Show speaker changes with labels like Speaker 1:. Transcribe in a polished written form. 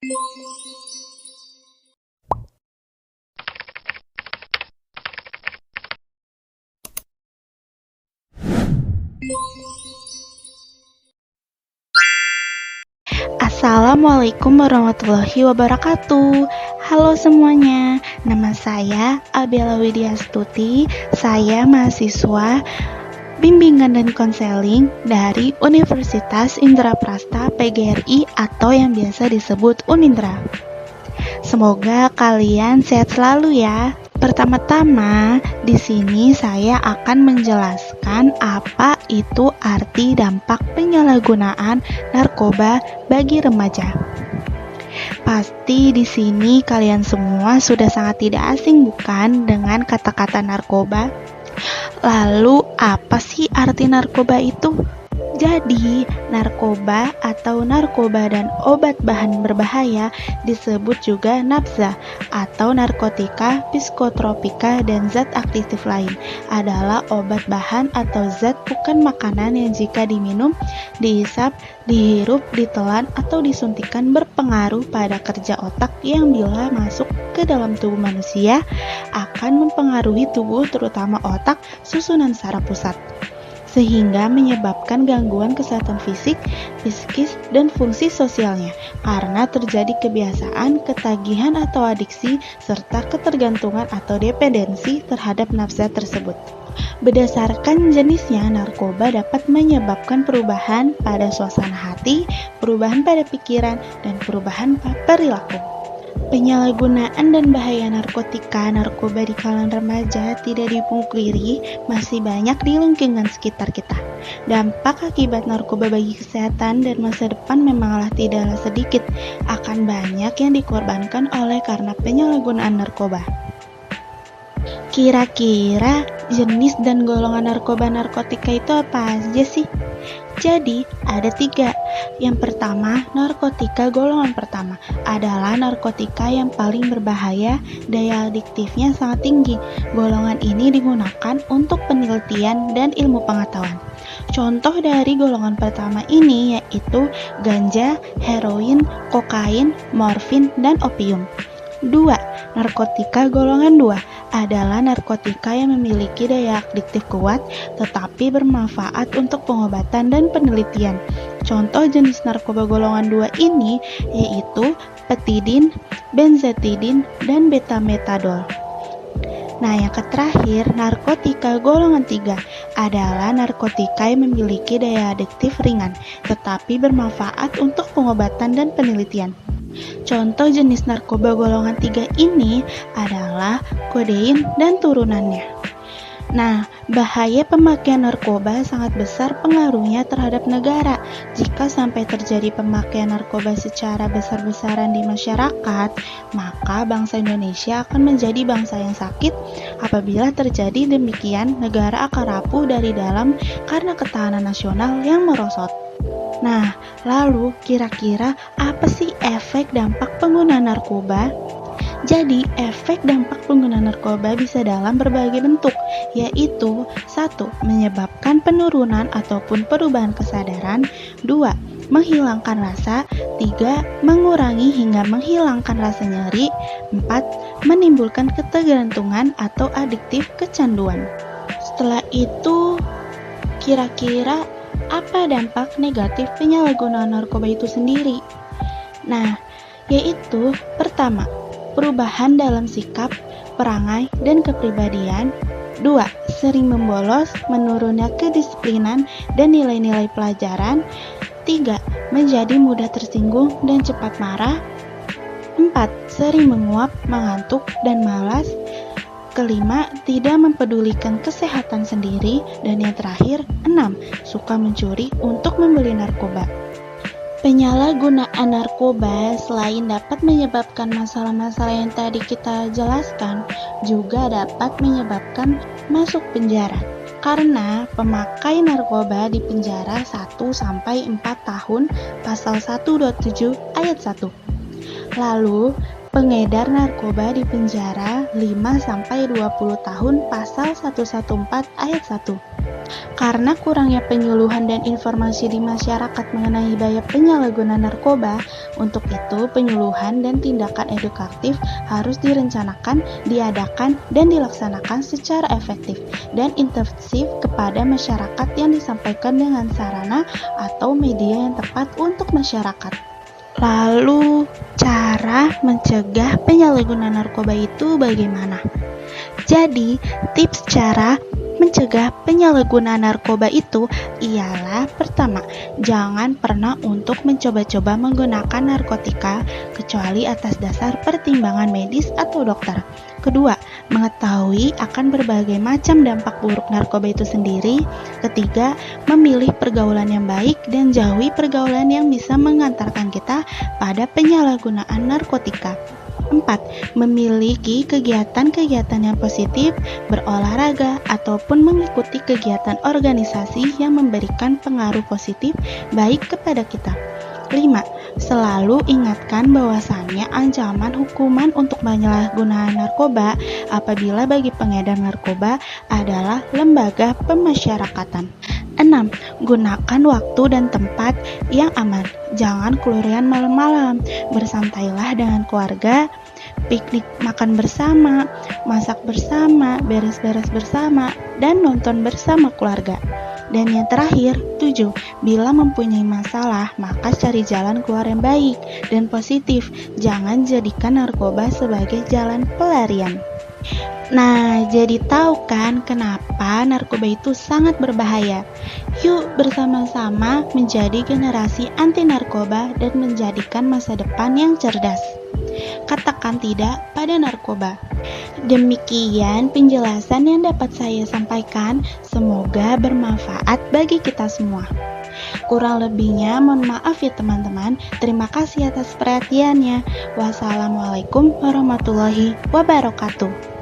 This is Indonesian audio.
Speaker 1: Assalamualaikum warahmatullahi wabarakatuh. Halo semuanya, nama saya Abella Widyastuti. Saya mahasiswa bimbingan dan konseling dari Universitas Indraprasta PGRI atau yang biasa disebut Unindra. Semoga kalian sehat selalu ya. Pertama-tama, di sini saya akan menjelaskan apa itu arti dampak penyalahgunaan narkoba bagi remaja. Pasti di sini kalian semua sudah sangat tidak asing bukan dengan kata-kata narkoba? Lalu apa sih arti narkoba itu? Jadi, narkoba atau narkoba dan obat bahan berbahaya disebut juga nafza atau narkotika, psikotropika, dan zat aktif lain adalah obat bahan atau zat bukan makanan yang jika diminum, dihisap, dihirup, ditelan, atau disuntikan berpengaruh pada kerja otak yang bila masuk ke dalam tubuh manusia akan mempengaruhi tubuh terutama otak, susunan saraf pusat, sehingga menyebabkan gangguan kesehatan fisik, psikis, dan fungsi sosialnya karena terjadi kebiasaan, ketagihan atau adiksi, serta ketergantungan atau dependensi terhadap nafza tersebut. Berdasarkan jenisnya, narkoba dapat menyebabkan perubahan pada suasana hati, perubahan pada pikiran, dan perubahan perilaku. Penyalahgunaan dan bahaya narkoba di kalangan remaja tidak dipungkiri masih banyak di lingkungan sekitar kita. Dampak akibat narkoba bagi kesehatan dan masa depan memanglah tidaklah sedikit, akan banyak yang dikorbankan oleh karena penyalahgunaan narkoba. Kira-kira jenis dan golongan narkotika itu apa aja sih? Jadi, ada 3. Yang pertama, narkotika golongan pertama adalah narkotika yang paling berbahaya, daya adiktifnya sangat tinggi. Golongan ini digunakan untuk penelitian dan ilmu pengetahuan. Contoh dari golongan pertama ini yaitu ganja, heroin, kokain, morfin, dan opium. 2. Narkotika golongan 2 adalah narkotika yang memiliki daya adiktif kuat tetapi bermanfaat untuk pengobatan dan penelitian. Contoh jenis narkoba golongan 2 ini yaitu petidin, benzetidin, dan betametadol. Nah, yang terakhir, narkotika golongan 3 adalah narkotika yang memiliki daya adiktif ringan tetapi bermanfaat untuk pengobatan dan penelitian. Contoh jenis narkoba golongan 3 ini adalah kodein dan turunannya. Nah, bahaya pemakaian narkoba sangat besar pengaruhnya terhadap negara. Jika sampai terjadi pemakaian narkoba secara besar-besaran di masyarakat, maka bangsa Indonesia akan menjadi bangsa yang sakit. Apabila terjadi demikian, negara akan rapuh dari dalam karena ketahanan nasional yang merosot. Nah, lalu kira-kira apa sih efek dampak penggunaan narkoba? Jadi, efek dampak penggunaan narkoba bisa dalam berbagai bentuk, yaitu 1. Menyebabkan penurunan ataupun perubahan kesadaran, 2. Menghilangkan rasa, 3. Mengurangi hingga menghilangkan rasa nyeri, 4. Menimbulkan ketergantungan atau adiktif kecanduan. Setelah itu, kira-kira apa dampak negatif penyalahgunaan narkoba itu sendiri? Nah, yaitu pertama, perubahan dalam sikap, perangai, dan kepribadian. 2. Sering membolos, menurunnya kedisiplinan dan nilai-nilai pelajaran. 3. Menjadi mudah tersinggung dan cepat marah. 4. Sering menguap, mengantuk, dan malas. Kelima, tidak mempedulikan kesehatan sendiri. Dan yang terakhir, 6. Suka mencuri untuk membeli narkoba. Penyalahgunaan narkoba selain dapat menyebabkan masalah-masalah yang tadi kita jelaskan, juga dapat menyebabkan masuk penjara. Karena pemakai narkoba di penjara 1-4 tahun, pasal 127 ayat 1. Lalu, pengedar narkoba di penjara 5-20 tahun pasal 114 ayat 1. Karena kurangnya penyuluhan dan informasi di masyarakat mengenai bahaya penyalahgunaan narkoba, untuk itu penyuluhan dan tindakan edukatif harus direncanakan, diadakan, dan dilaksanakan secara efektif dan intensif kepada masyarakat yang disampaikan dengan sarana atau media yang tepat untuk masyarakat. Lalu, cara mencegah penyalahgunaan narkoba itu bagaimana? Jadi, tips cara mencegah penyalahgunaan narkoba itu ialah pertama, jangan pernah untuk mencoba-coba menggunakan narkotika kecuali atas dasar pertimbangan medis atau dokter. Kedua, mengetahui akan berbagai macam dampak buruk narkoba itu sendiri. Ketiga, memilih pergaulan yang baik dan jauhi pergaulan yang bisa mengantarkan kita pada penyalahgunaan narkotika. 4. Memiliki kegiatan-kegiatan yang positif, berolahraga, ataupun mengikuti kegiatan organisasi yang memberikan pengaruh positif baik kepada kita. 5. Selalu ingatkan bahwasannya ancaman hukuman untuk penyalahgunaan narkoba apabila bagi pengedar narkoba adalah lembaga pemasyarakatan. 6. Gunakan waktu dan tempat yang aman. Jangan keluyuran malam-malam. Bersantailah dengan keluarga, piknik makan bersama, masak bersama, beres-beres bersama, dan nonton bersama keluarga. Dan yang terakhir, 7. Bila mempunyai masalah, maka cari jalan keluar yang baik dan positif. Jangan jadikan narkoba sebagai jalan pelarian. Nah, jadi tahu kan kenapa narkoba itu sangat berbahaya? Yuk bersama-sama menjadi generasi anti narkoba dan menjadikan masa depan yang cerdas. Katakan tidak pada narkoba. Demikian penjelasan yang dapat saya sampaikan. Semoga bermanfaat bagi kita semua. Kurang lebihnya mohon maaf ya teman-teman. Terima kasih atas perhatiannya. Wassalamualaikum warahmatullahi wabarakatuh.